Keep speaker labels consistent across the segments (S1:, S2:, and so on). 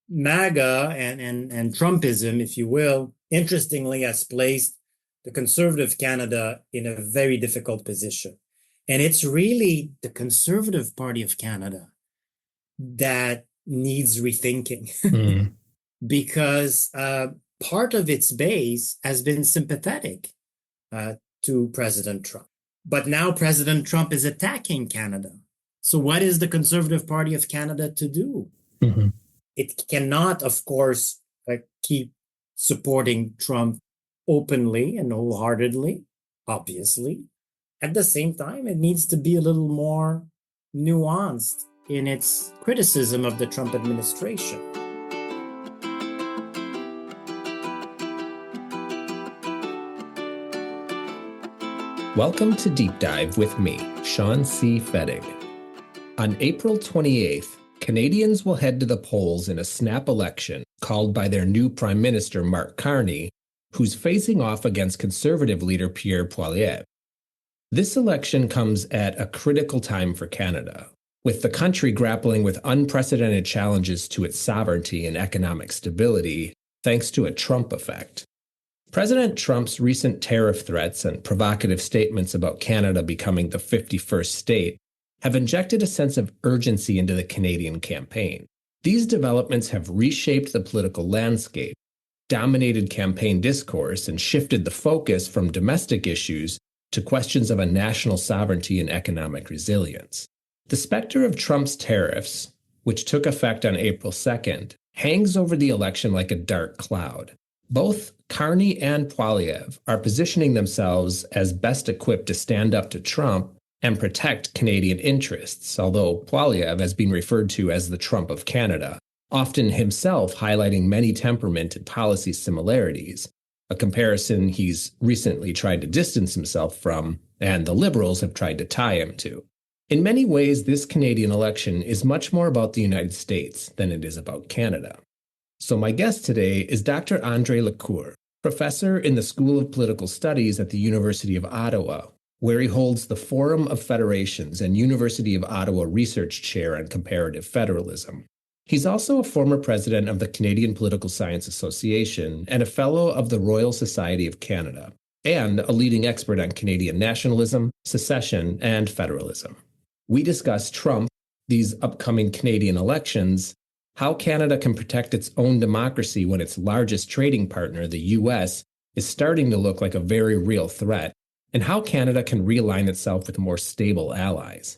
S1: MAGA and Trumpism, if you will, interestingly has placed the conservative Canada in a very difficult position. And it's really the Conservative Party of Canada that needs rethinking
S2: Mm.
S1: because part of its base has been sympathetic to President Trump. But now President Trump is attacking Canada. So, what is the Conservative Party of Canada to do?
S2: Mhm.
S1: It cannot, of course, keep supporting Trump openly and wholeheartedly, obviously. At the same time, it needs to be a little more nuanced in its criticism of the Trump administration.
S2: Welcome to Deep Dive with me, Sean C. Fettig. On April 28th, Canadians will head to the polls in a snap election called by their new Prime Minister, Mark Carney, who's facing off against Conservative leader Pierre Poilievre. This election comes at a critical time for Canada, with the country grappling with unprecedented challenges to its sovereignty and economic stability, thanks to a Trump effect. President Trump's recent tariff threats and provocative statements about Canada becoming the 51st state have injected a sense of urgency into the Canadian campaign. These developments have reshaped the political landscape, dominated campaign discourse, and shifted the focus from domestic issues to questions of a national sovereignty and economic resilience. The specter of Trump's tariffs, which took effect on April 2nd, hangs over the election like a dark cloud. Both Carney and Poilievre are positioning themselves as best equipped to stand up to Trump and protect Canadian interests, although Poilievre has been referred to as the Trump of Canada, often himself highlighting many temperament and policy similarities, a comparison he's recently tried to distance himself from, and the Liberals have tried to tie him to. In many ways, this Canadian election is much more about the United States than it is about Canada. So my guest today is Dr. André Lecours, professor in the School of Political Studies at the University of Ottawa, where he holds the Forum of Federations and University of Ottawa Research Chair on Comparative Federalism. He's also a former president of the Canadian Political Science Association and a fellow of the Royal Society of Canada, and a leading expert on Canadian nationalism, secession, and federalism. We discuss Trump, these upcoming Canadian elections, how Canada can protect its own democracy when its largest trading partner, the U.S., is starting to look like a very real threat, and how Canada can realign itself with more stable allies.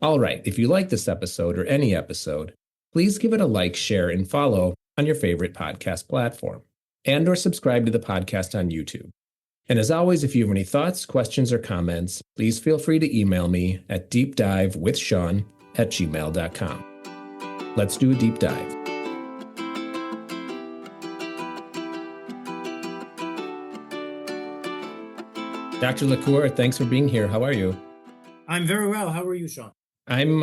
S2: All right, if you like this episode or any episode, please give it a like, share, and follow on your favorite podcast platform, and or subscribe to the podcast on YouTube. And as always, if you have any thoughts, questions, or comments, please feel free to email me at deepdivewithsean@gmail.com. Let's do a deep dive. Dr. Lecours, thanks for being here. How are you?
S1: I'm very well. How are you, Sean?
S2: I'm,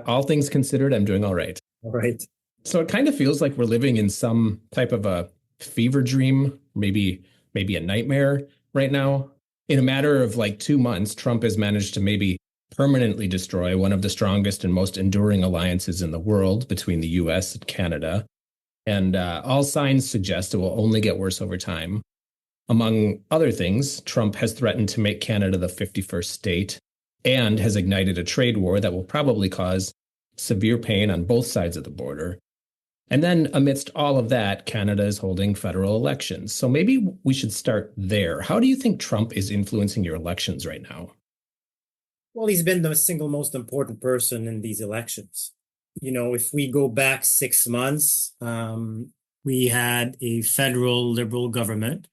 S2: all things considered, I'm doing all right.
S1: All right.
S2: So it kind of feels like we're living in some type of a fever dream, maybe a nightmare right now. In a matter of like 2 months, Trump has managed to maybe permanently destroy one of the strongest and most enduring alliances in the world between the U.S. and Canada. And all signs suggest it will only get worse over time. Among other things, Trump has threatened to make Canada the 51st state and has ignited a trade war that will probably cause severe pain on both sides of the border. And then amidst all of that, Canada is holding federal elections. So maybe we should start there. How do you think Trump is influencing your elections right now?
S1: Well, he's been the single most important person in these elections. You know, if we go back 6 months, we had a federal Liberal government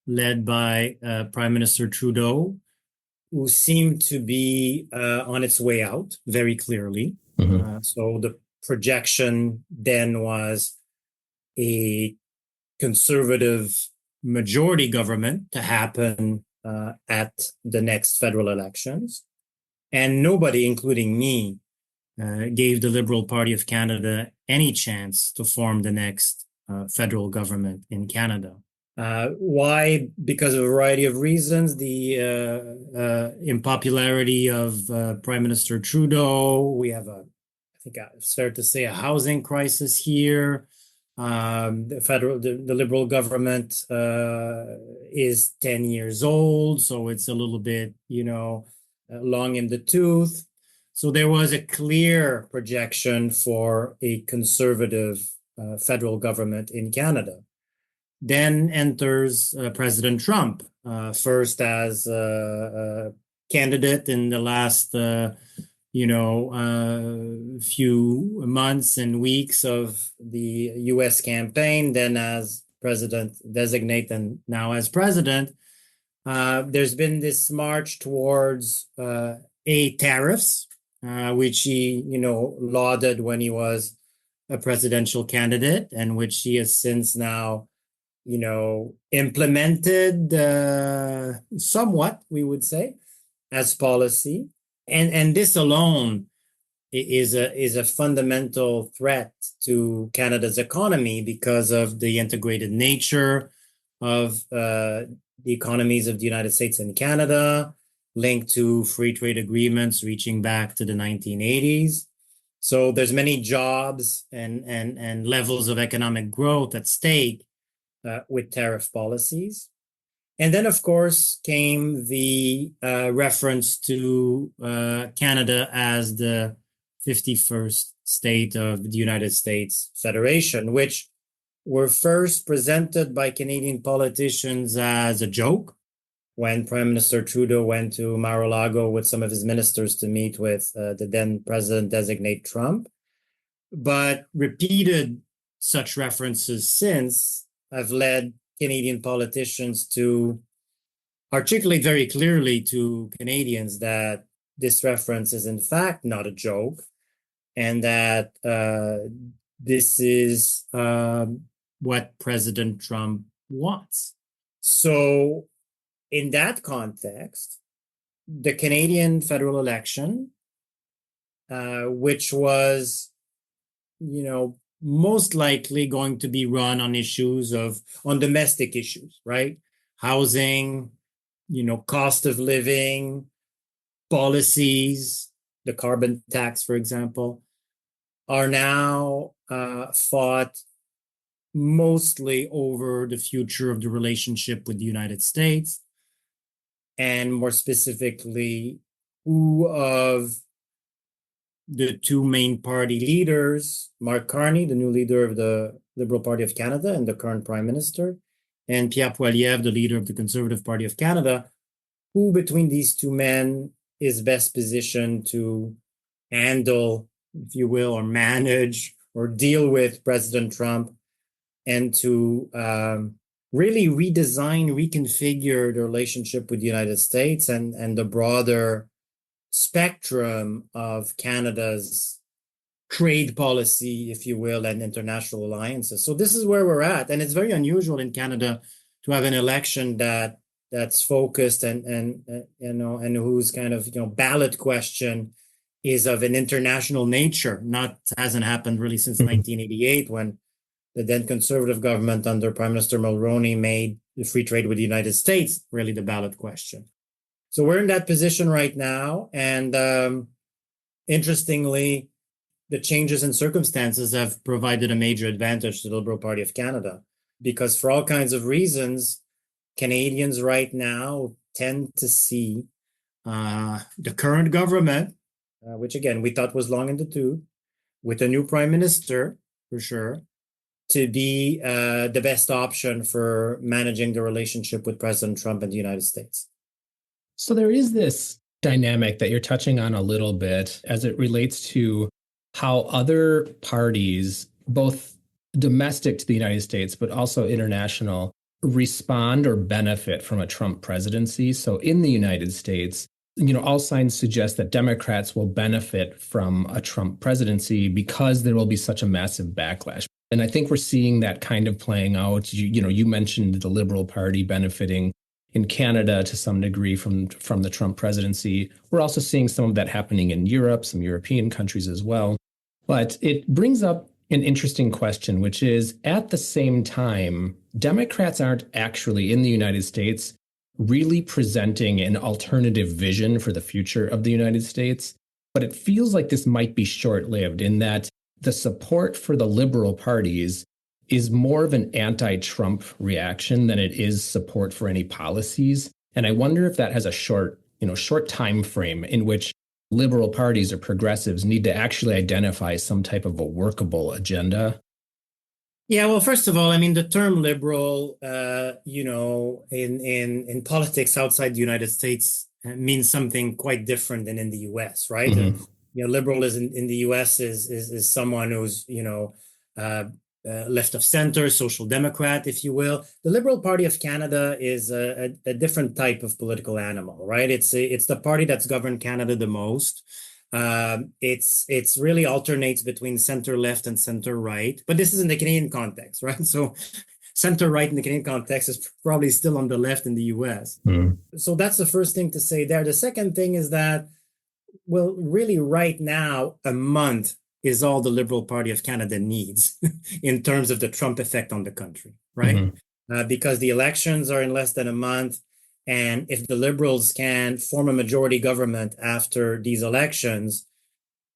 S1: led by Prime Minister Trudeau, who seemed to be on its way out very clearly. So the projection then was a conservative majority government to happen at the next federal elections. And nobody, including me, gave the Liberal Party of Canada any chance to form the next federal government in Canada. Why? Because of a variety of reasons. The impopularity of Prime Minister Trudeau. We have I think it's fair to say, a housing crisis here. The Liberal government is 10 years old, so it's a little bit, long in the tooth. So there was a clear projection for a conservative federal government in Canada. Then enters President Trump, first as a candidate in the last few months and weeks of the US campaign, then as president designate, and now as president. There's been this march towards tariffs, which he, lauded when he was a presidential candidate, and which he has since now, implemented somewhat, we would say, as policy. And this alone is a fundamental threat to Canada's economy because of the integrated nature of the economies of the United States and Canada, linked to free trade agreements reaching back to the 1980s. So there's many jobs and levels of economic growth at stake with tariff policies. And then, of course, came the reference to Canada as the 51st state of the United States Federation, which were first presented by Canadian politicians as a joke when Prime Minister Trudeau went to Mar-a-Lago with some of his ministers to meet with the then president-designate Trump. But repeated such references since have led Canadian politicians to articulate very clearly to Canadians that this reference is in fact not a joke, and that this is what President Trump wants. So in that context, the Canadian federal election, which was, most likely going to be run on domestic issues, right? Housing, cost of living, policies, the carbon tax, for example, are now fought mostly over the future of the relationship with the United States, and more specifically, who of the two main party leaders, Mark Carney, the new leader of the Liberal Party of Canada and the current Prime Minister, and Pierre Poilievre, the leader of the Conservative Party of Canada, who between these two men is best positioned to handle, if you will, or manage or deal with President Trump, and to really redesign, reconfigure the relationship with the United States and the broader spectrum of Canada's trade policy, if you will, and international alliances. So this is where we're at, and it's very unusual in Canada to have an election that's focused and whose kind of ballot question is of an international nature. Hasn't happened really since 1988, when the then conservative government under Prime Minister Mulroney made the free trade with the United States really the ballot question. So we're in that position right now. And interestingly, the changes in circumstances have provided a major advantage to the Liberal Party of Canada, because for all kinds of reasons, Canadians right now tend to see the current government, which again, we thought was long in the tooth, with a new prime minister, for sure, to be the best option for managing the relationship with President Trump and the United States.
S2: So there is this dynamic that you're touching on a little bit as it relates to how other parties, both domestic to the United States, but also international, respond or benefit from a Trump presidency. So in the United States, all signs suggest that Democrats will benefit from a Trump presidency because there will be such a massive backlash. And I think we're seeing that kind of playing out. You mentioned the Liberal Party benefiting in Canada to some degree from the Trump presidency. We're also seeing some of that happening in Europe, some European countries as well. But it brings up an interesting question, which is, at the same time, Democrats aren't actually in the United States really presenting an alternative vision for the future of the United States. But it feels like this might be short-lived, in that the support for the liberal parties is more of an anti-Trump reaction than it is support for any policies. And I wonder if that has a short time frame in which liberal parties or progressives need to actually identify some type of a workable agenda.
S1: Yeah, well, first of all, I mean, the term liberal, in politics outside the United States means something quite different than in the U.S., right?
S2: Mm-hmm.
S1: Liberal in the U.S. is someone who's, left of center, social democrat, if you will. The Liberal Party of Canada is a different type of political animal, right? It's the party that's governed Canada the most. It's really alternates between center left and center right, but this is in the Canadian context, right? So center right in the Canadian context is probably still on the left in the US. So that's the first thing to say there. The second thing is that, well, really right now, a month is all the Liberal Party of Canada needs in terms of the Trump effect on the country, right? Because the elections are in less than a month. And if the Liberals can form a majority government after these elections,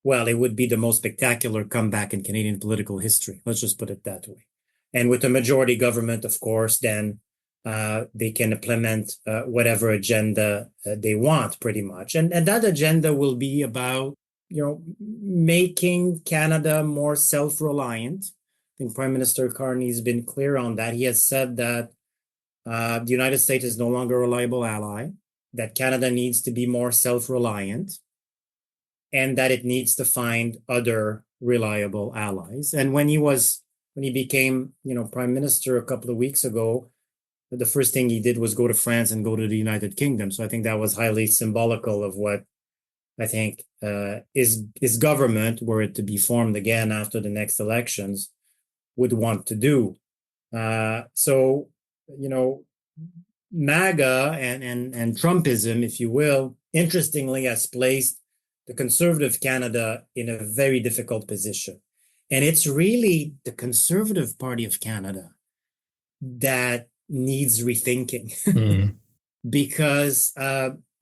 S1: well, it would be the most spectacular comeback in Canadian political history. Let's just put it that way. And with a majority government, of course, then they can implement whatever agenda they want, pretty much. And that agenda will be about, making Canada more self-reliant. I think Prime Minister Carney has been clear on that. He has said that the United States is no longer a reliable ally, that Canada needs to be more self-reliant, and that it needs to find other reliable allies. And when he became, Prime Minister a couple of weeks ago, the first thing he did was go to France and go to the United Kingdom. So I think that was highly symbolical of what I think his government, were it to be formed again after the next elections, would want to do. So, MAGA and Trumpism, if you will, interestingly has placed the conservative Canada in a very difficult position. And it's really the Conservative Party of Canada that needs rethinking because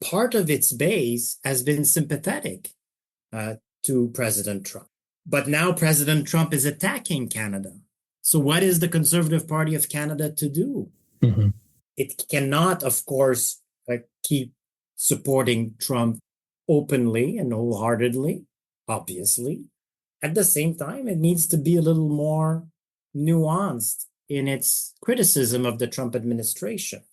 S1: part of its base has been sympathetic to President Trump. But now President Trump is attacking Canada. So what is the Conservative Party of Canada to do? It cannot, of course, keep supporting Trump openly and wholeheartedly, obviously. At the same time, it needs to be a little more nuanced in its criticism of the Trump administration.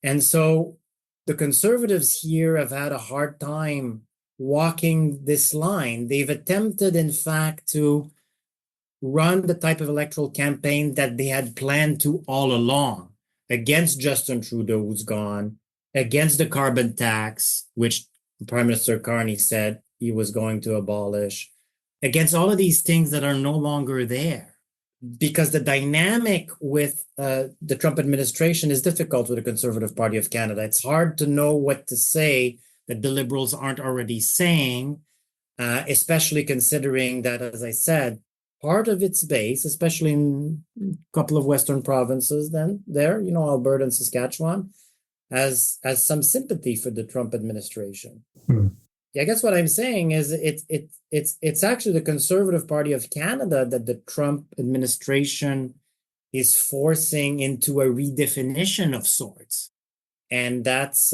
S1: And so the Conservatives here have had a hard time walking this line. They've attempted, in fact, to run the type of electoral campaign that they had planned to all along, against Justin Trudeau, who's gone, against the carbon tax, which Prime Minister Carney said he was going to abolish, against all of these things that are no longer there. Because the dynamic with the Trump administration is difficult with the Conservative Party of Canada. It's hard to know what to say that the Liberals aren't already saying, especially considering that, as I said, part of its base, especially in a couple of Western provinces Alberta and Saskatchewan, has some sympathy for the Trump administration. Yeah, I guess what I'm saying is it's actually the Conservative Party of Canada that the Trump administration is forcing into a redefinition of sorts, and that's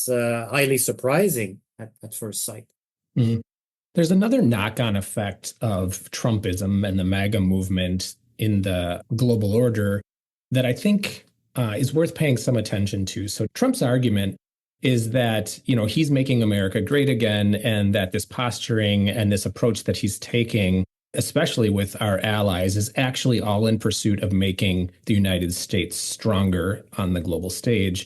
S1: highly surprising at first sight.
S2: There's another knock-on effect of Trumpism and the MAGA movement in the global order that I think is worth paying some attention to. So Trump's argument is that, he's making America great again, and that this posturing and this approach that he's taking, especially with our allies, is actually all in pursuit of making the United States stronger on the global stage.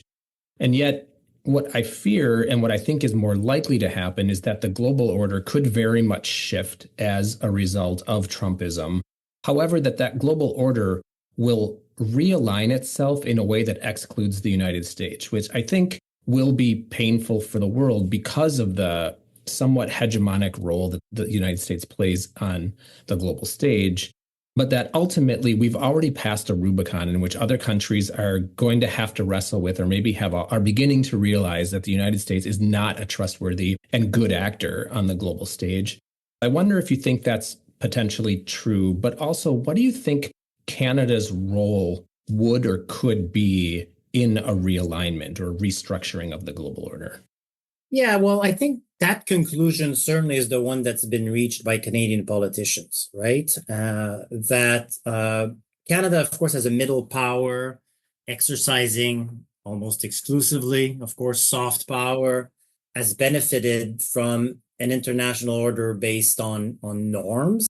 S2: And yet, what I fear and what I think is more likely to happen is that the global order could very much shift as a result of Trumpism. However, that global order will realign itself in a way that excludes the United States, which I think will be painful for the world because of the somewhat hegemonic role that the United States plays on the global stage. But that ultimately we've already passed a Rubicon in which other countries are going to have to wrestle with, or maybe are beginning to realize that the United States is not a trustworthy and good actor on the global stage. I wonder if you think that's potentially true, but also what do you think Canada's role would or could be in a realignment or restructuring of the global order?
S1: Yeah, well, I think that conclusion certainly is the one that's been reached by Canadian politicians, right? That Canada, of course, has a middle power exercising almost exclusively, of course, soft power, has benefited from an international order based on norms.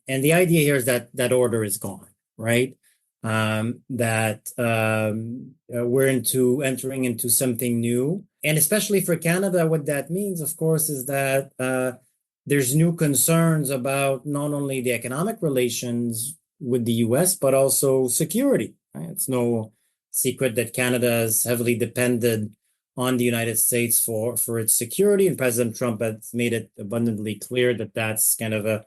S1: And the idea here is that that order is gone, right? That we're entering into something new. And especially for Canada, what that means, of course, is that there's new concerns about not only the economic relations with the US, but also security. Right? It's no secret that Canada is heavily dependent on the United States for its security. And President Trump has made it abundantly clear that that's kind of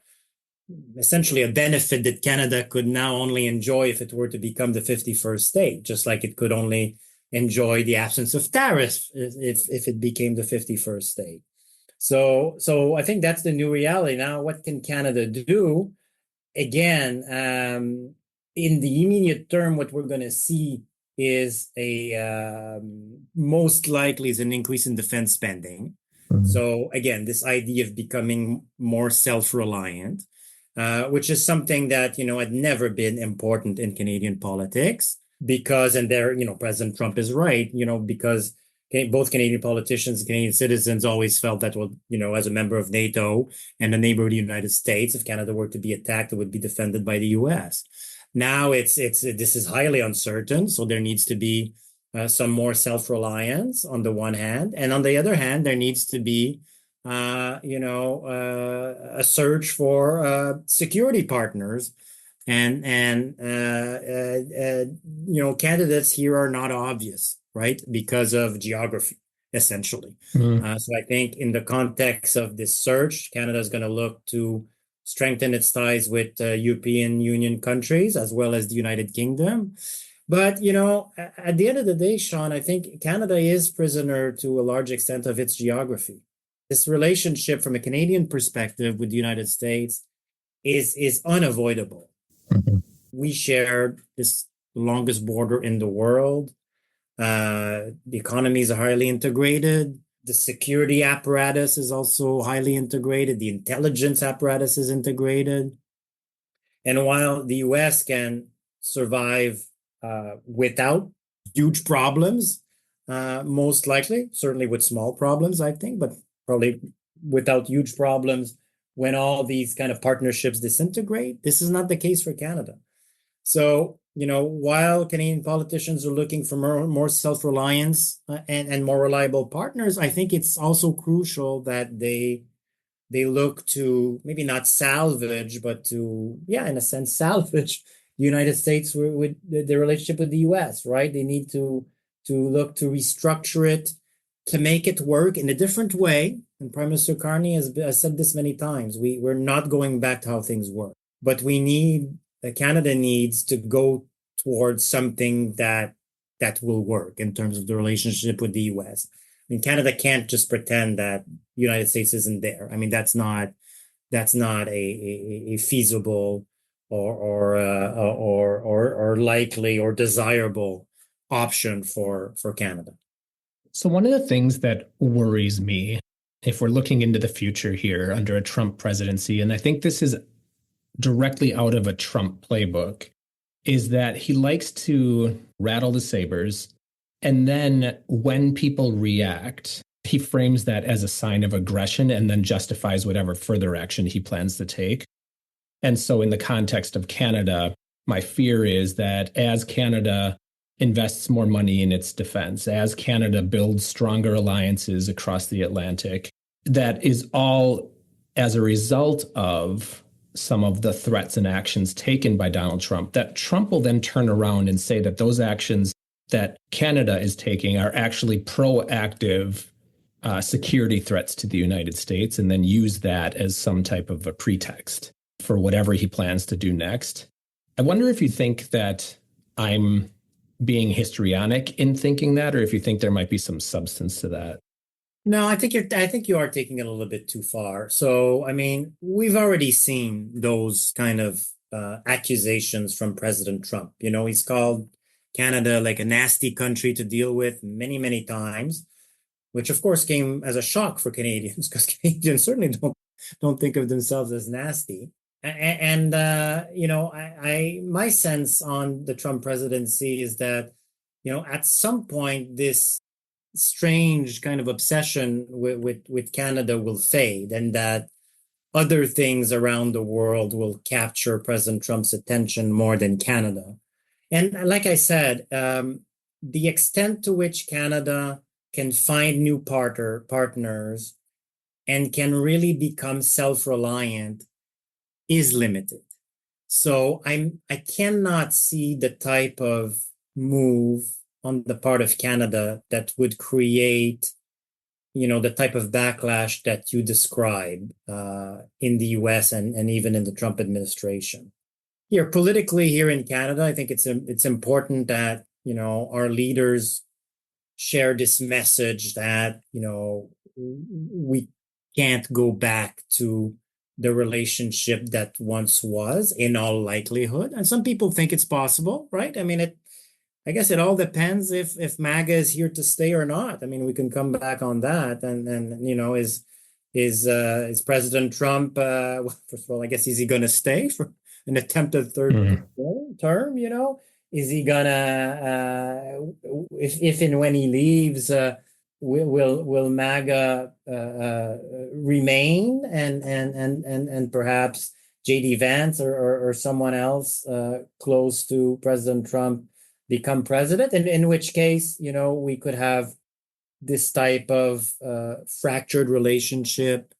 S1: essentially a benefit that Canada could now only enjoy if it were to become the 51st state, just like it could only enjoy the absence of tariffs if it became the 51st state. So I think that's the new reality. Now, what can Canada do? Again, in the immediate term, what we're going to see is most likely is an increase in defense spending. Mm-hmm. So again, this idea of becoming more self-reliant, which is something that, had never been important in Canadian politics because, and there, President Trump is right, because both Canadian politicians and Canadian citizens always felt that, well, as a member of NATO and a neighbor of the United States, if Canada were to be attacked, it would be defended by the US. Now this is highly uncertain, so there needs to be some more self-reliance on the one hand, and on the other hand, there needs to be a search for security partners, and candidates here are not obvious, right, because of geography, essentially. Mm-hmm. So I think in the context of this search, Canada is going to look to strengthen its ties with European Union countries as well as the United Kingdom. But, at the end of the day, Sean, I think Canada is prisoner to a large extent of its geography. This relationship from a Canadian perspective with the United States is unavoidable. Mm-hmm. We share this longest border in the world. The economies are highly integrated. The security apparatus is also highly integrated. The intelligence apparatus is integrated. And while the US can survive without huge problems, most likely, certainly with small problems, I think, but probably without huge problems when all these kind of partnerships disintegrate, this is not the case for Canada. So, while Canadian politicians are looking for more self-reliance and more reliable partners, I think it's also crucial that they look to maybe not salvage, but to, in a sense, salvage the United States with the relationship with the US, right? They need to look to restructure it, to make it work in a different way. And Prime Minister Carney has said this many times. We're not going back to how things were, but Canada needs to go towards something that will work in terms of the relationship with the US. I mean, Canada can't just pretend that the United States isn't there. I mean, that's not a feasible or likely or desirable option for Canada.
S2: So one of the things that worries me, if we're looking into the future here under a Trump presidency, and I think this is directly out of a Trump playbook, is that he likes to rattle the sabers. And then when people react, he frames that as a sign of aggression and then justifies whatever further action he plans to take. And so in the context of Canada, my fear is that as Canada invests more money in its defense, as Canada builds stronger alliances across the Atlantic, that is all as a result of some of the threats and actions taken by Donald Trump, that Trump will then turn around and say that those actions that Canada is taking are actually proactive security threats to the United States, and then use that as some type of a pretext for whatever he plans to do next. I wonder if you think that I'm being histrionic in thinking that, or if you think there might be some substance to that.
S1: No, I think you are taking it a little bit too far. So, I mean, we've already seen those kind of accusations from President Trump. You know, he's called Canada like a nasty country to deal with many, many times, which of course came as a shock for Canadians because Canadians certainly don't think of themselves as nasty. And you know, my sense on the Trump presidency is that, you know, at some point this strange kind of obsession with Canada will fade, and that other things around the world will capture President Trump's attention more than Canada. And like I said, the extent to which Canada can find new partners and can really become self-reliant is limited. So I cannot see the type of move on the part of Canada that would create, you know, the type of backlash that you describe in the US and even in the Trump administration. Here, politically, here in Canada, I think it's important that, you know, our leaders share this message that, you know, we can't go back to the relationship that once was in all likelihood. And some people think it's possible, right? I mean, I guess it all depends if MAGA is here to stay or not. I mean, we can come back on that. And you know, is President Trump? Well, first of all, I guess is he going to stay for an attempted third term? You know, is he gonna if and when he leaves? Will MAGA remain and perhaps JD Vance or someone else close to President Trump become president, and in which case, you know, we could have this type of fractured relationship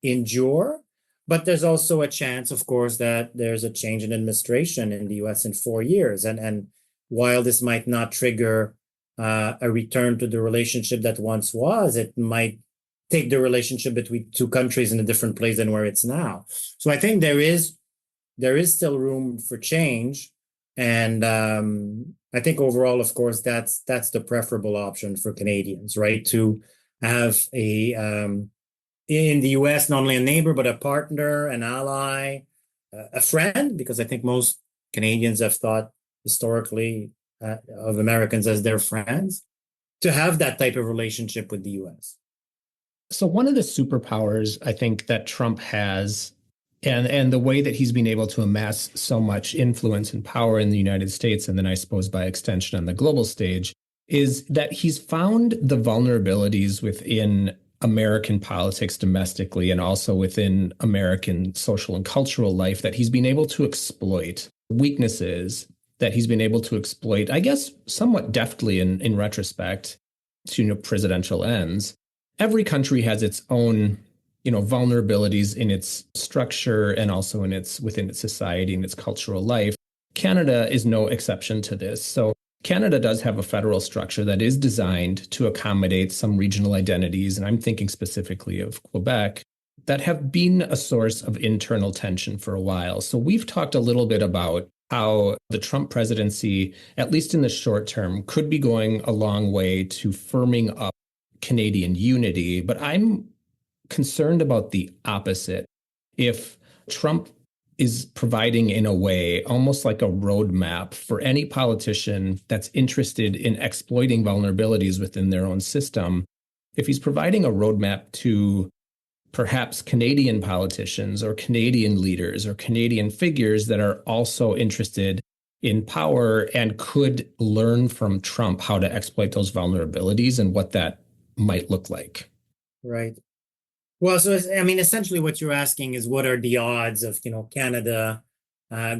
S1: endure. But there's also a chance, of course, that there's a change in administration in the US in 4 years. And while this might not trigger a return to the relationship that once was, it might take the relationship between two countries in a different place than where it's now. So I think there is still room for change. And I think overall, of course, that's the preferable option for Canadians, right? To have in the US, not only a neighbor, but a partner, an ally, a friend, because I think most Canadians have thought historically of Americans as their friends, to have that type of relationship with the US.
S2: So one of the superpowers I think that Trump has, and the way that he's been able to amass so much influence and power in the United States, and then I suppose by extension on the global stage, is that he's found the vulnerabilities within American politics domestically and also within American social and cultural life that he's been able to exploit, weaknesses that he's been able to exploit, I guess, somewhat deftly in retrospect to, you know, presidential ends. Every country has its own, you know, vulnerabilities in its structure and also within its society and its cultural life. Canada is no exception to this. So Canada does have a federal structure that is designed to accommodate some regional identities, and I'm thinking specifically of Quebec, that have been a source of internal tension for a while. So we've talked a little bit about how the Trump presidency, at least in the short term, could be going a long way to firming up Canadian unity. But I'm concerned about the opposite. If Trump is providing, in a way, almost like a roadmap for any politician that's interested in exploiting vulnerabilities within their own system, if he's providing a roadmap to perhaps Canadian politicians or Canadian leaders or Canadian figures that are also interested in power and could learn from Trump how to exploit those vulnerabilities and what that might look like.
S1: Right. Well, so I mean, essentially, what you're asking is what are the odds of, you know, Canada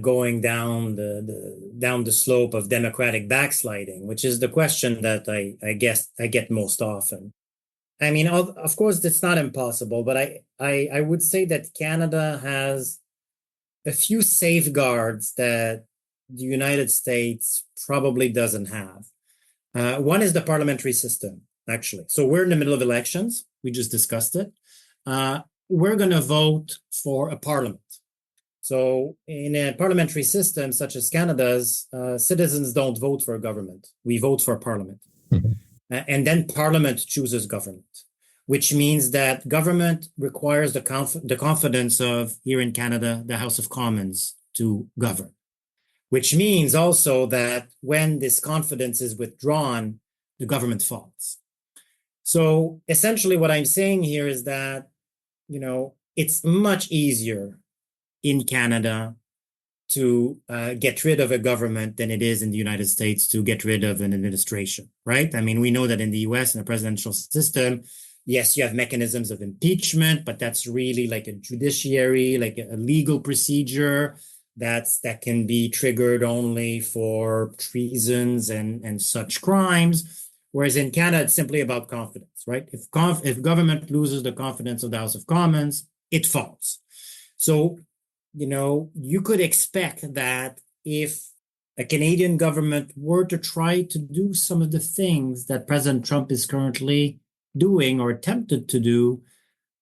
S1: going down the slope of democratic backsliding, which is the question that I guess I get most often. I mean, of course, it's not impossible, but I would say that Canada has a few safeguards that the United States probably doesn't have. One is the parliamentary system, actually. So we're in the middle of elections. We just discussed it. We're going to vote for a parliament. So in a parliamentary system such as Canada's, citizens don't vote for a government. We vote for a parliament. Mm-hmm. And then parliament chooses government. which means that government requires the confidence of, here in Canada, the House of Commons to govern, which means also that when this confidence is withdrawn, the government falls. So essentially what I'm saying here is that, it's much easier in Canada to get rid of a government than it is in the United States to get rid of an administration, right? I mean, we know that in the US, in the presidential system, yes, you have mechanisms of impeachment, but that's really like a judiciary, like a legal procedure that can be triggered only for treasons and such crimes. Whereas in Canada, it's simply about confidence, right? If government loses the confidence of the House of Commons, it falls. So, you could expect that if a Canadian government were to try to do some of the things that President Trump is currently doing or attempted to do,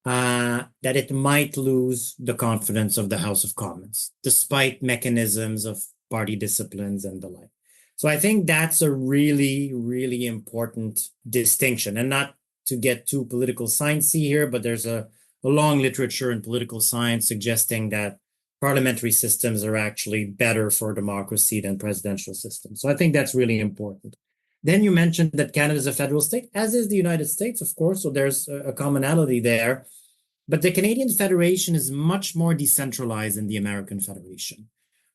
S1: that it might lose the confidence of the House of Commons, despite mechanisms of party disciplines and the like. So I think that's a really, really important distinction. And not to get too political sciencey here, but there's a long literature in political science suggesting that parliamentary systems are actually better for democracy than presidential systems. So I think that's really important. Then you mentioned that Canada is a federal state, as is the United States, of course. So there's a commonality there. But the Canadian Federation is much more decentralized than the American Federation.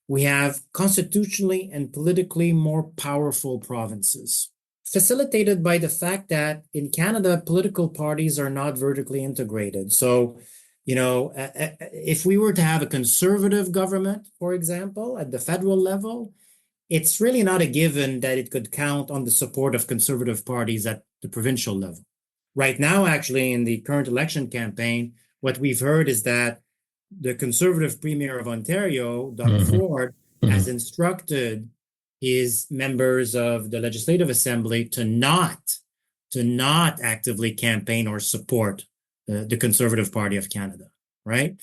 S1: We have constitutionally and politically more powerful provinces, facilitated by the fact that in Canada, political parties are not vertically integrated. So, if we were to have a conservative government, for example, at the federal level, it's really not a given that it could count on the support of conservative parties at the provincial level. Right now, actually, in the current election campaign, what we've heard is that the Conservative Premier of Ontario, Doug Ford, has instructed his members of the Legislative Assembly to not actively campaign or support the Conservative Party of Canada, right?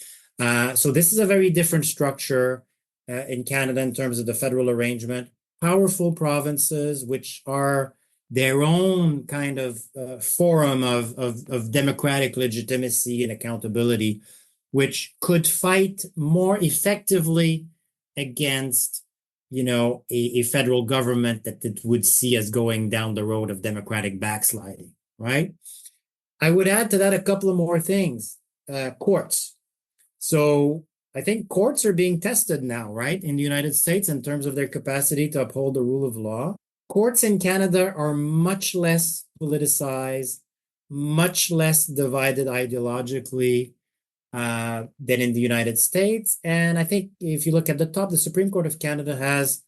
S1: So this is a very different structure in Canada in terms of the federal arrangement. Powerful provinces, which are their own kind of forum of democratic legitimacy and accountability, which could fight more effectively against, a federal government that it would see as going down the road of democratic backsliding, right? I would add to that a couple of more things. Courts. So I think courts are being tested now, right, in the United States in terms of their capacity to uphold the rule of law. Courts in Canada are much less politicized, much less divided ideologically than in the United States. And I think if you look at the top, the Supreme Court of Canada has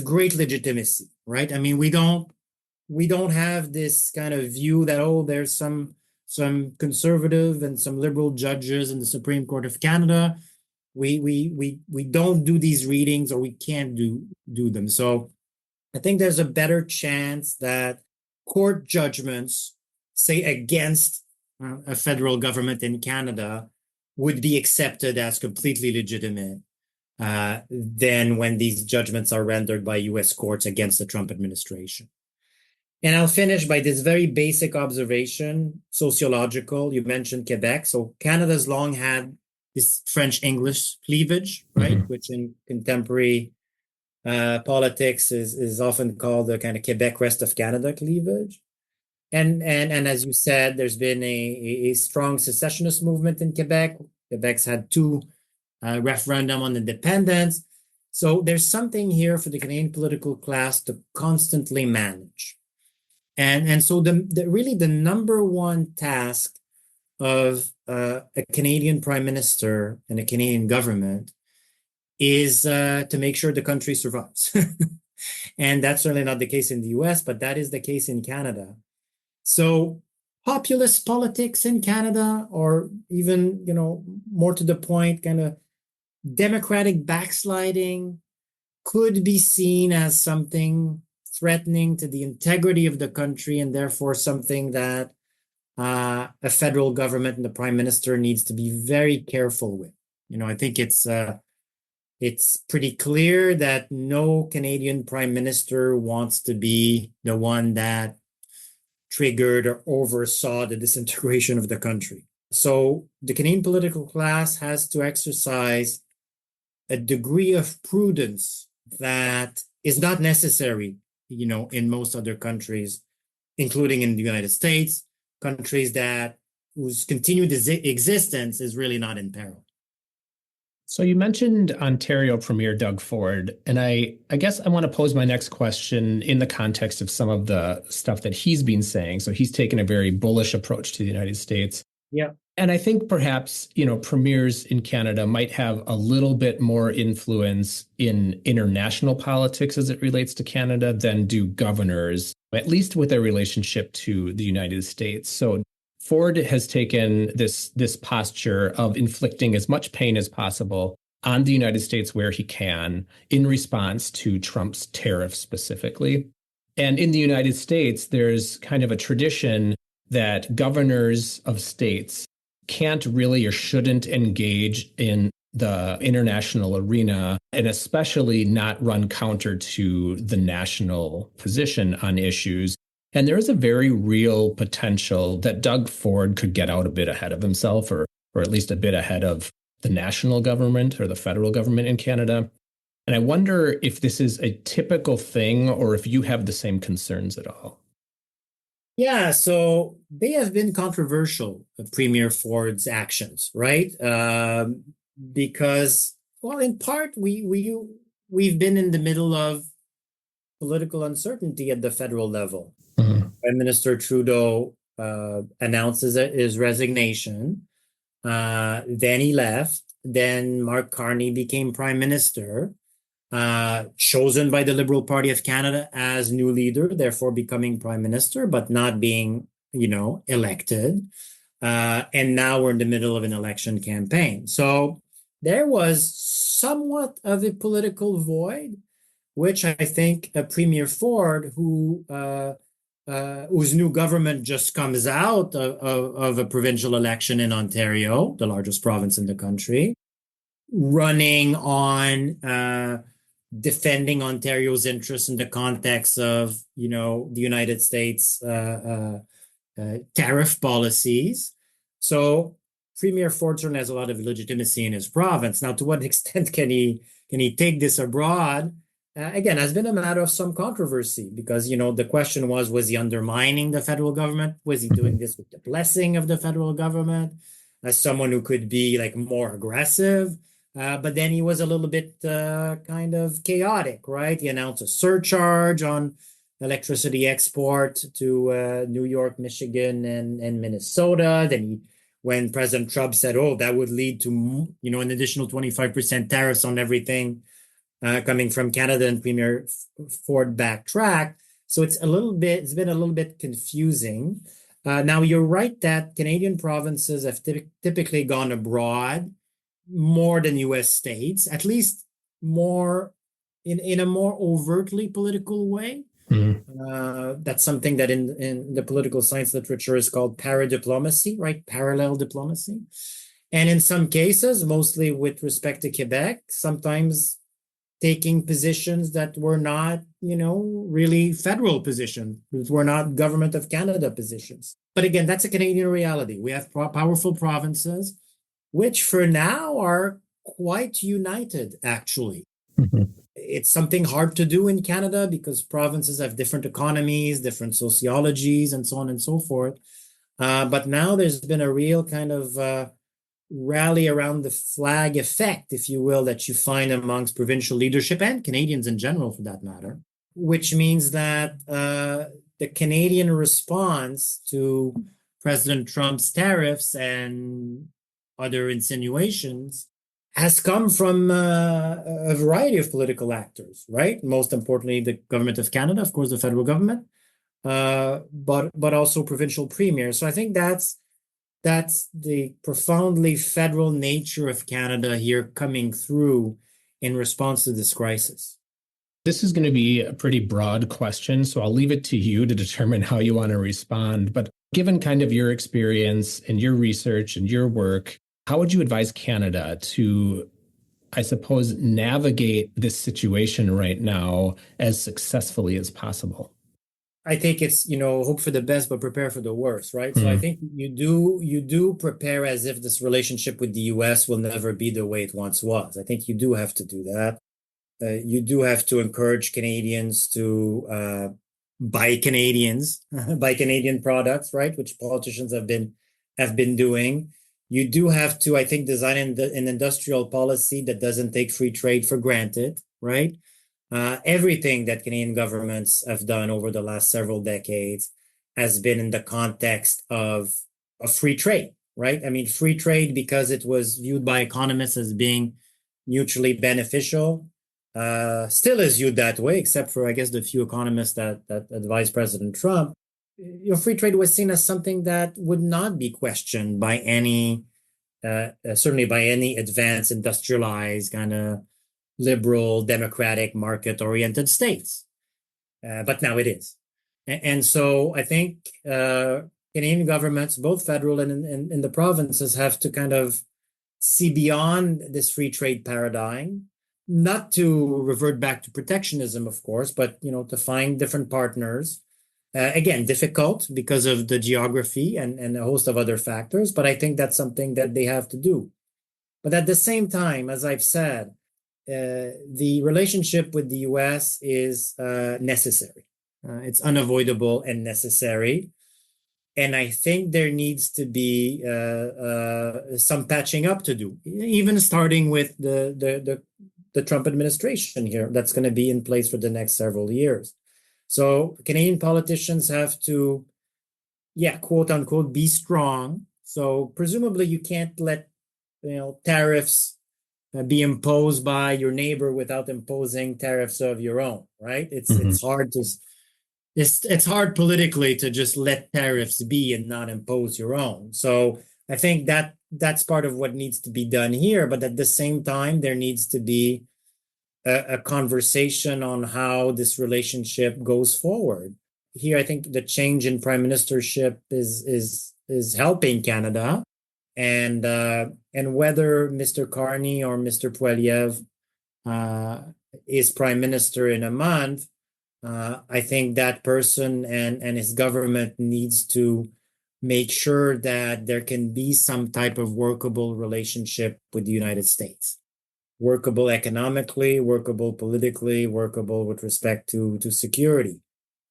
S1: great legitimacy, right? I mean, we don't have this kind of view that, there's some conservative and some liberal judges in the Supreme Court of Canada. We don't do these readings, or we can't do them. So I think there's a better chance that court judgments, say against a federal government in Canada, would be accepted as completely legitimate than when these judgments are rendered by US courts against the Trump administration. And I'll finish by this very basic observation, sociological. You mentioned Quebec. So Canada's long had this French-English cleavage, right? Which in contemporary politics is often called the kind of Quebec rest of Canada cleavage. And as you said, there's been a strong secessionist movement in Quebec. Quebec's had 2 referendum on independence. So there's something here for the Canadian political class to constantly manage. And so really the number one task of a Canadian prime minister and a Canadian government is to make sure the country survives. And that's certainly not the case in the US, but that is the case in Canada. So populist politics in Canada, or even, more to the point, kind of democratic backsliding, could be seen as something threatening to the integrity of the country, and therefore something that a federal government and the prime minister needs to be very careful with. I think it's pretty clear that no Canadian prime minister wants to be the one that triggered or oversaw the disintegration of the country. So the Canadian political class has to exercise a degree of prudence that is not necessary, in most other countries, including in the United States, countries whose continued existence is really not in peril.
S2: So you mentioned Ontario Premier Doug Ford, and I guess I want to pose my next question in the context of some of the stuff that he's been saying. So he's taken a very bullish approach to the United States.
S1: Yeah.
S2: And I think perhaps, premiers in Canada might have a little bit more influence in international politics as it relates to Canada than do governors, at least with their relationship to the United States. So Ford has taken this posture of inflicting as much pain as possible on the United States where he can in response to Trump's tariffs specifically. And in the United States, there's kind of a tradition that governors of states can't really or shouldn't engage in the international arena, and especially not run counter to the national position on issues. And there is a very real potential that Doug Ford could get out a bit ahead of himself, or at least a bit ahead of the national government or the federal government in Canada. And I wonder if this is a typical thing or if you have the same concerns at all.
S1: Yeah, so they have been controversial, Premier Ford's actions, right? Because, well, in part, we've been in the middle of political uncertainty at the federal level.
S2: Mm-hmm.
S1: Prime Minister Trudeau announces his resignation. Then he left. Then Mark Carney became Prime Minister, chosen by the Liberal Party of Canada as new leader, therefore becoming Prime Minister, but not being, elected. And now we're in the middle of an election campaign. So there was somewhat of a political void, which I think Premier Ford, whose new government just comes out of a provincial election in Ontario, the largest province in the country, running on defending Ontario's interests in the context of, the United States tariff policies. So Premier Ford certainly has a lot of legitimacy in his province. Now, to what extent can he take this abroad? Again, has been a matter of some controversy because, the question was he undermining the federal government? Was he doing this with the blessing of the federal government as someone who could be more aggressive? But then he was a little bit kind of chaotic, right? He announced a surcharge on electricity export to New York, Michigan, and Minnesota. Then when President Trump said, "Oh, that would lead to an additional 25% tariffs on everything coming from Canada," and Premier Ford backtracked. So it's been a little bit confusing. Now you're right that Canadian provinces have typically gone abroad more than U.S. states, at least more in a more overtly political way.
S2: Mm-hmm.
S1: That's something that in the political science literature is called paradiplomacy, right? Parallel diplomacy. And in some cases, mostly with respect to Quebec, sometimes taking positions that were not, really federal positions, were not government of Canada positions. But again, that's a Canadian reality. We have powerful provinces, which for now are quite united, actually.
S2: Mm-hmm.
S1: It's something hard to do in Canada because provinces have different economies, different sociologies, and so on and so forth. But now there's been a real kind of rally around the flag effect, if you will, that you find amongst provincial leadership and Canadians in general, for that matter, which means that the Canadian response to President Trump's tariffs and other insinuations has come from a variety of political actors, right? Most importantly, the government of Canada, of course, the federal government, but also provincial premiers. So I think that's the profoundly federal nature of Canada here coming through in response to this crisis.
S2: This is going to be a pretty broad question, so I'll leave it to you to determine how you want to respond. But given kind of your experience and your research and your work, how would you advise Canada to, I suppose, navigate this situation right now as successfully as possible?
S1: I think it's, hope for the best, but prepare for the worst, right? So I think you do prepare as if this relationship with the US will never be the way it once was. I think you do have to do that. You do have to encourage Canadians to buy Canadians, buy Canadian products, right? Which politicians have been doing. You do have to, I think, design an industrial policy that doesn't take free trade for granted, right? Everything that Canadian governments have done over the last several decades has been in the context of free trade, right? I mean, free trade because it was viewed by economists as being mutually beneficial, still is viewed that way, except for, I guess, the few economists that advise President Trump. Free trade was seen as something that would not be questioned by certainly by any advanced, industrialized kind of liberal, democratic, market-oriented states. But now it is. And so I think Canadian governments, both federal and in the provinces, have to kind of see beyond this free trade paradigm, not to revert back to protectionism, of course, but to find different partners. Again, difficult because of the geography and a host of other factors, but I think that's something that they have to do. But at the same time, as I've said, the relationship with the US is necessary. It's unavoidable and necessary. And I think there needs to be some patching up to do, even starting with the Trump administration here that's going to be in place for the next several years. So Canadian politicians have to, quote unquote, be strong. So presumably you can't let tariffs be imposed by your neighbor without imposing tariffs of your own, right? It's hard politically to just let tariffs be and not impose your own. So I think that's part of what needs to be done here. But at the same time, there needs to be a conversation on how this relationship goes forward. Here, I think the change in prime ministership is helping Canada. And whether Mr. Carney or Mr. Poilievre is prime minister in a month, I think that person and his government needs to make sure that there can be some type of workable relationship with the United States. Workable economically, workable politically, workable with respect to security.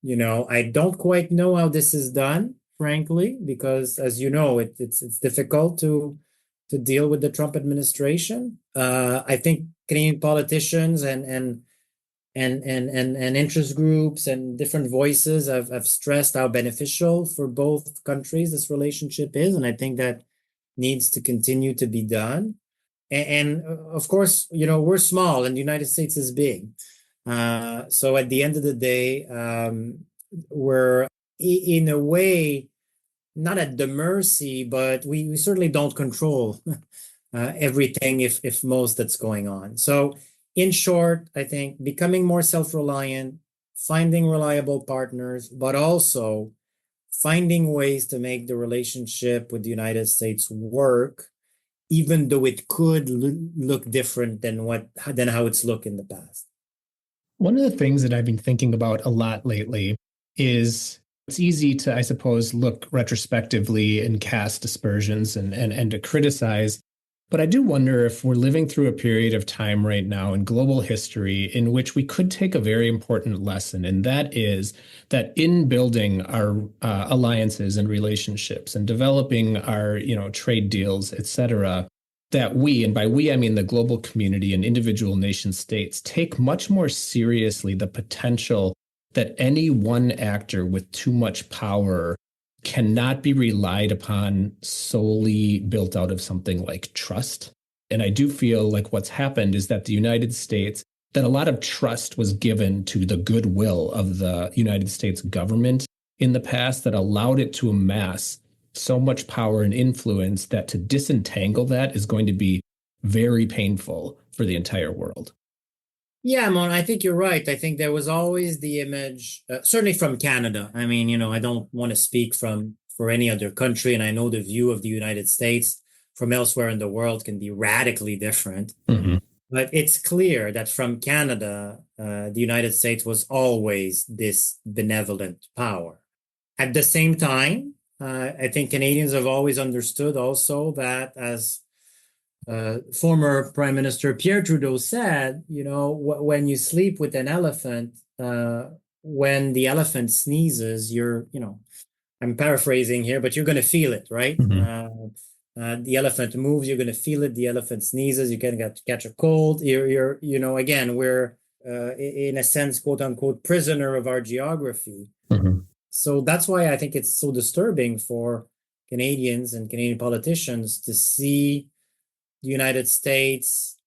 S1: I don't quite know how this is done, frankly, because as you know, it's difficult to deal with the Trump administration. I think Canadian politicians and interest groups and different voices have stressed how beneficial for both countries this relationship is, and I think that needs to continue to be done. And of course, we're small and the United States is big. So at the end of the day, we're in a way not at the mercy, but we certainly don't control everything if most that's going on. So in short, I think becoming more self-reliant, finding reliable partners, but also finding ways to make the relationship with the United States work, even though it could look different than how it's looked in the past.
S2: One of the things that I've been thinking about a lot lately is it's easy to, I suppose, look retrospectively and cast aspersions and to criticize. But I do wonder if we're living through a period of time right now in global history in which we could take a very important lesson, and that is that in building our alliances and relationships and developing our trade deals, et cetera, that we, and by we I mean the global community and individual nation states, take much more seriously the potential that any one actor with too much power cannot be relied upon solely built out of something like trust. And I do feel like what's happened is that the United States, that a lot of trust was given to the goodwill of the United States government in the past that allowed it to amass so much power and influence that to disentangle that is going to be very painful for the entire world.
S1: Yeah, Mon, I think you're right. I think there was always the image, certainly from Canada. I mean, I don't want to speak for any other country, and I know the view of the United States from elsewhere in the world can be radically different.
S2: Mm-hmm.
S1: But it's clear that from Canada, the United States was always this benevolent power. At the same time, I think Canadians have always understood also that, as former Prime Minister Pierre Trudeau said, when you sleep with an elephant, when the elephant sneezes, I'm paraphrasing here, but you're going to feel it, right? The elephant moves, you're going to feel it. The elephant sneezes, you can catch a cold. Again, we're in a sense, quote unquote, prisoner of our geography. So that's why I think it's so disturbing for Canadians and Canadian politicians to see the United States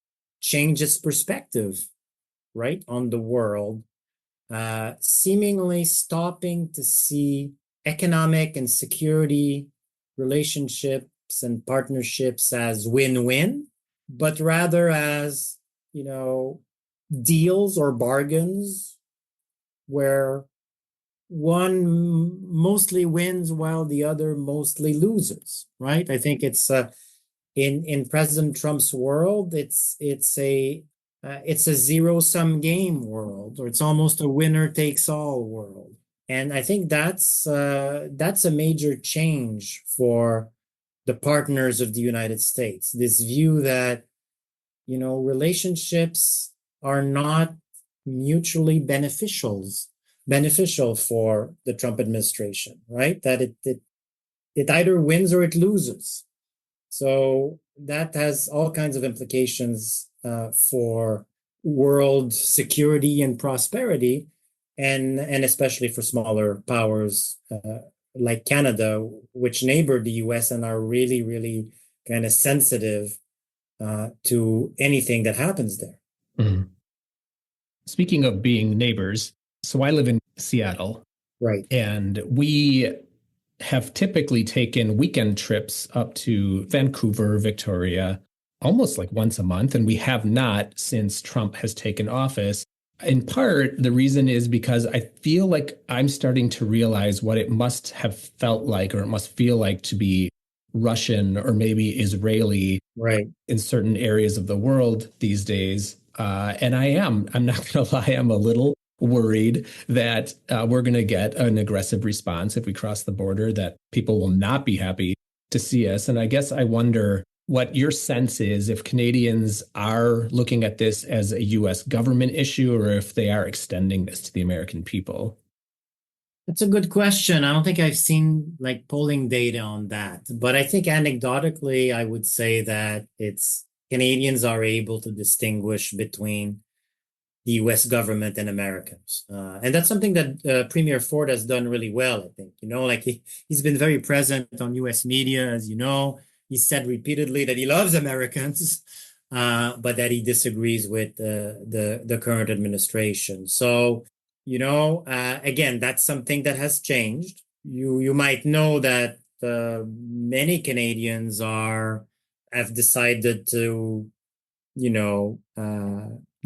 S1: change its perspective, right, on the world, seemingly stopping to see economic and security relationships and partnerships as win-win, but rather as, deals or bargains where one mostly wins while the other mostly loses, right? I think it's in President Trump's world, it's a zero-sum game world, or it's almost a winner-takes-all world. And I think that's a major change for the partners of the United States. This view that, relationships are not mutually beneficial for the Trump administration, right? That it either wins or it loses. So that has all kinds of implications for world security and prosperity, and especially for smaller powers like Canada, which neighbor the US and are really, really kind of sensitive to anything that happens there.
S2: Speaking of being neighbors, so I live in Seattle.
S1: Right.
S2: And we have typically taken weekend trips up to Vancouver, Victoria, almost like once a month. And we have not since Trump has taken office. In part, the reason is because I feel like I'm starting to realize what it must have felt like, or it must feel like, to be Russian or maybe Israeli,
S1: right,
S2: in certain areas of the world these days. And I'm not going to lie, I'm a little worried that we're going to get an aggressive response if we cross the border, that people will not be happy to see us. And I guess I wonder what your sense is, if Canadians are looking at this as a U.S. government issue, or if they are extending this to the American people.
S1: That's a good question. I don't think I've seen like polling data on that, but I think anecdotally, I would say that Canadians are able to distinguish between the U.S. government and Americans. And that's something that Premier Ford has done really well, I think. He's been very present on U.S. media, as you know. He said repeatedly that he loves Americans, but that he disagrees with the current administration. So, again, that's something that has changed. You might know that many Canadians have decided to,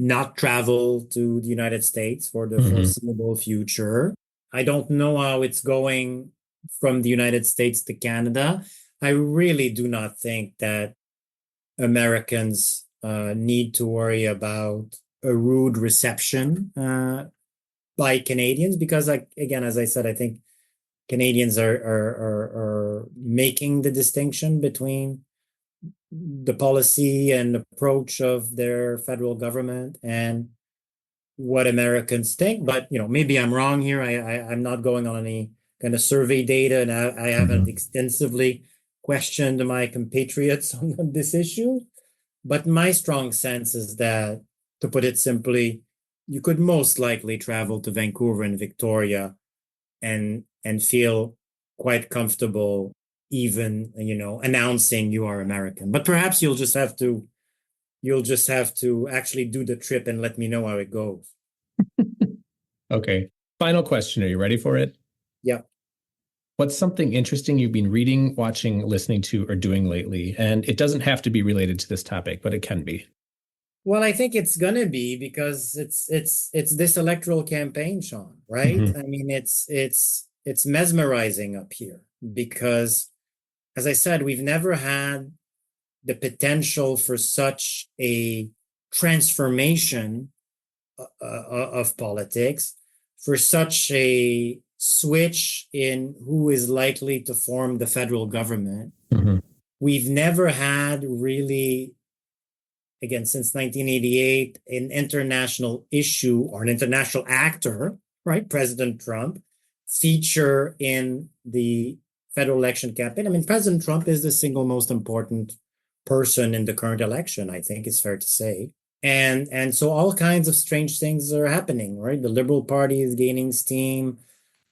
S1: not travel to the United States for the foreseeable future. I don't know how it's going from the United States to Canada. I really do not think that Americans need to worry about a rude reception by Canadians, because, again, as I said, I think Canadians are making the distinction between the policy and approach of their federal government and what Americans think. But, maybe I'm wrong here. I'm not going on any kind of survey data, and I haven't extensively questioned my compatriots on this issue. But my strong sense is that, to put it simply, you could most likely travel to Vancouver and Victoria and feel quite comfortable even, announcing you are American. But perhaps you'll just have to actually do the trip and let me know how it goes.
S2: Okay. Final question. Are you ready for it?
S1: Yeah.
S2: What's something interesting you've been reading, watching, listening to, or doing lately? And it doesn't have to be related to this topic, but it can be.
S1: Well, I think it's gonna be, because it's this electoral campaign, Sean, right? I mean, it's mesmerizing up here, because, as I said, we've never had the potential for such a transformation of politics, for such a switch in who is likely to form the federal government.
S2: Mm-hmm.
S1: We've never had really, again, since 1988, an international issue or an international actor, right, President Trump, feature in the federal election campaign. I mean, President Trump is the single most important person in the current election, I think it's fair to say. And so all kinds of strange things are happening, right? The Liberal Party is gaining steam.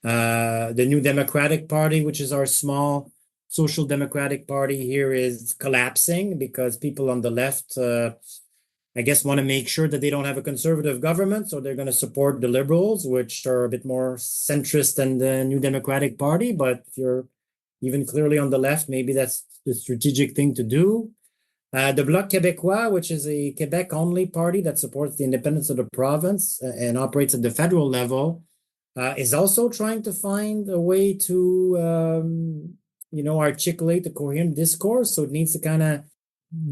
S1: The New Democratic Party, which is our small social democratic party here, is collapsing because people on the left, I guess, want to make sure that they don't have a conservative government. So they're going to support the Liberals, which are a bit more centrist than the New Democratic Party. But if you're even clearly on the left, maybe that's the strategic thing to do. The Bloc Québécois, which is a Quebec-only party that supports the independence of the province and operates at the federal level, is also trying to find a way to, articulate a coherent discourse. So it needs to kind of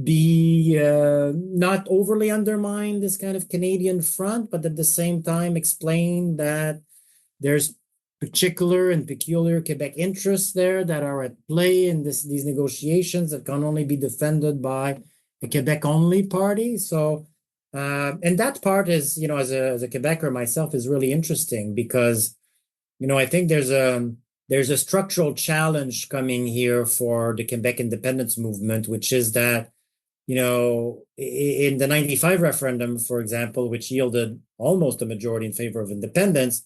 S1: be not overly undermine this kind of Canadian front, but at the same time explain that there's particular and peculiar Quebec interests there that are at play in these negotiations that can only be defended by a Quebec-only party. So, and that part is, as a Quebecer myself, is really interesting because, I think there's a structural challenge coming here for the Quebec independence movement, which is that, in the 95 referendum, for example, which yielded almost a majority in favor of independence,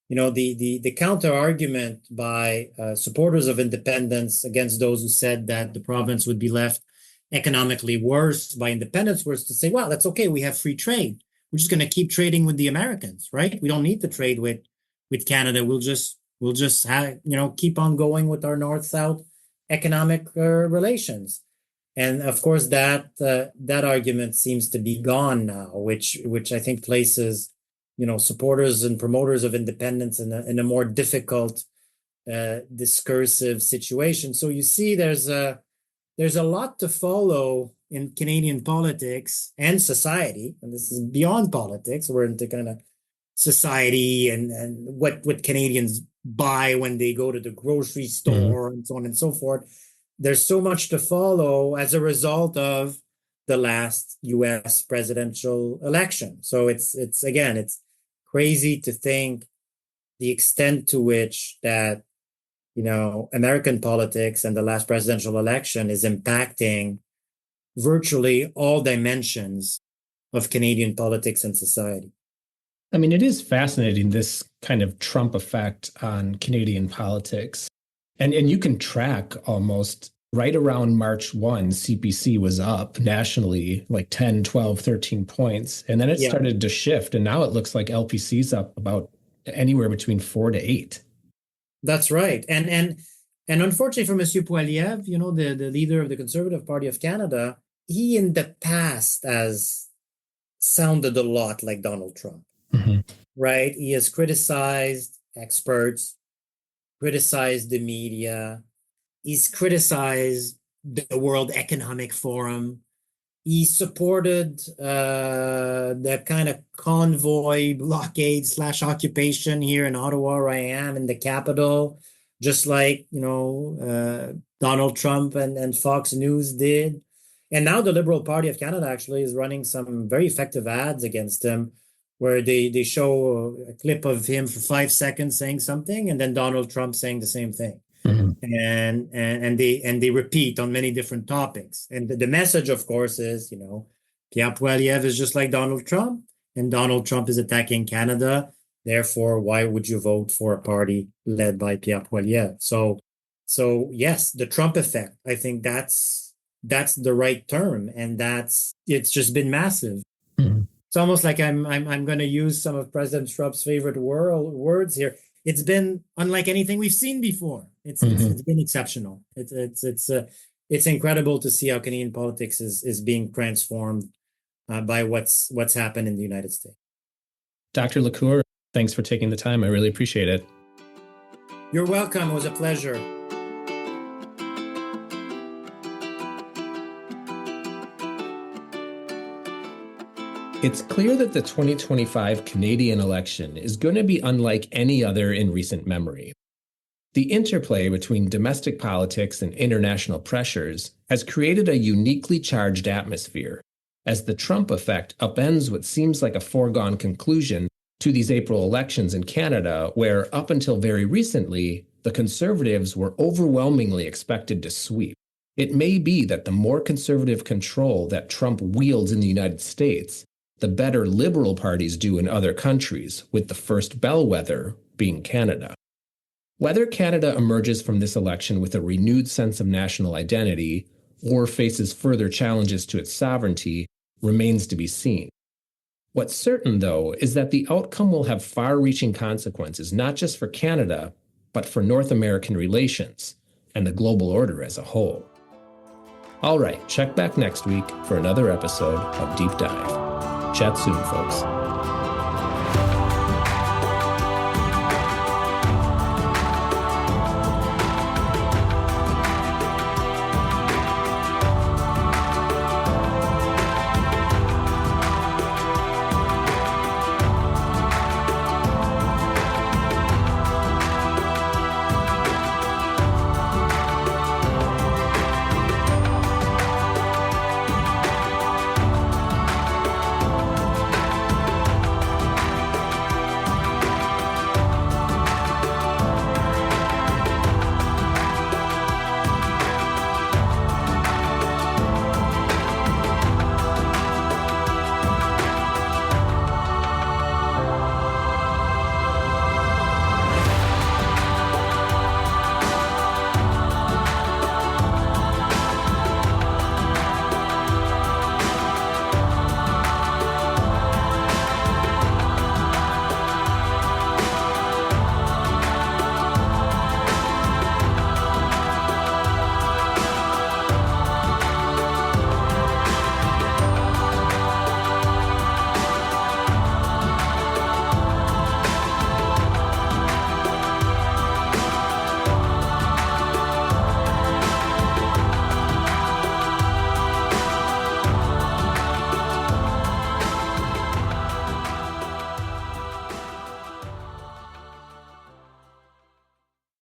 S1: the counter argument by supporters of independence against those who said that the province would be left economically worse by independence was to say, well, that's okay. We have free trade. We're just going to keep trading with the Americans, right? We don't need to trade with Canada. We'll just keep on going with our north-south economic relations. And of course, that argument seems to be gone now, which I think places supporters and promoters of independence in a more difficult discursive situation. So you see, there's a lot to follow in Canadian politics and society, and this is beyond politics. We're into kind of society and what Canadians buy when they go to the grocery store and so on and so forth. There's so much to follow as a result of the last U.S. presidential election. So it's crazy to think the extent to which that, American politics and the last presidential election is impacting virtually all dimensions of Canadian politics and society.
S2: I mean, it is fascinating, this kind of Trump effect on Canadian politics. And you can track almost right around March 1, CPC was up nationally like 10, 12, 13 points. And then it started to shift. And now it looks like LPC's up about anywhere between 4 to 8.
S1: That's right. And unfortunately for Monsieur Poilievre, the leader of the Conservative Party of Canada, he in the past has sounded a lot like Donald Trump, right? He has criticized experts, criticized the media. He's criticized the World Economic Forum. He supported the kind of convoy blockade / occupation here in Ottawa, where I am, in the capital, just like, Donald Trump and Fox News did. And now the Liberal Party of Canada actually is running some very effective ads against him, where they show a clip of him for 5 seconds saying something, and then Donald Trump saying the same thing. And they repeat on many different topics. And the message, of course, is, Pierre Poilievre is just like Donald Trump, and Donald Trump is attacking Canada. Therefore, why would you vote for a party led by Pierre Poilievre? So yes, the Trump effect, I think that's the right term, and it's just been massive. It's almost like I'm going to use some of President Trump's favorite words here. It's been unlike anything we've seen before. It's been exceptional. It's incredible to see how Canadian politics is being transformed by what's happened in the United States.
S2: Dr. Lecours, thanks for taking the time. I really appreciate it.
S1: You're welcome. It was a pleasure.
S2: It's clear that the 2025 Canadian election is going to be unlike any other in recent memory. The interplay between domestic politics and international pressures has created a uniquely charged atmosphere, as the Trump effect upends what seems like a foregone conclusion to these April elections in Canada, where up until very recently, the Conservatives were overwhelmingly expected to sweep. It may be that the more conservative control that Trump wields in the United States, the better Liberal parties do in other countries, with the first bellwether being Canada. Whether Canada emerges from this election with a renewed sense of national identity or faces further challenges to its sovereignty remains to be seen. What's certain, though, is that the outcome will have far-reaching consequences not just for Canada, but for North American relations and the global order as a whole. All right, check back next week for another episode of Deep Dive. Chat soon, folks.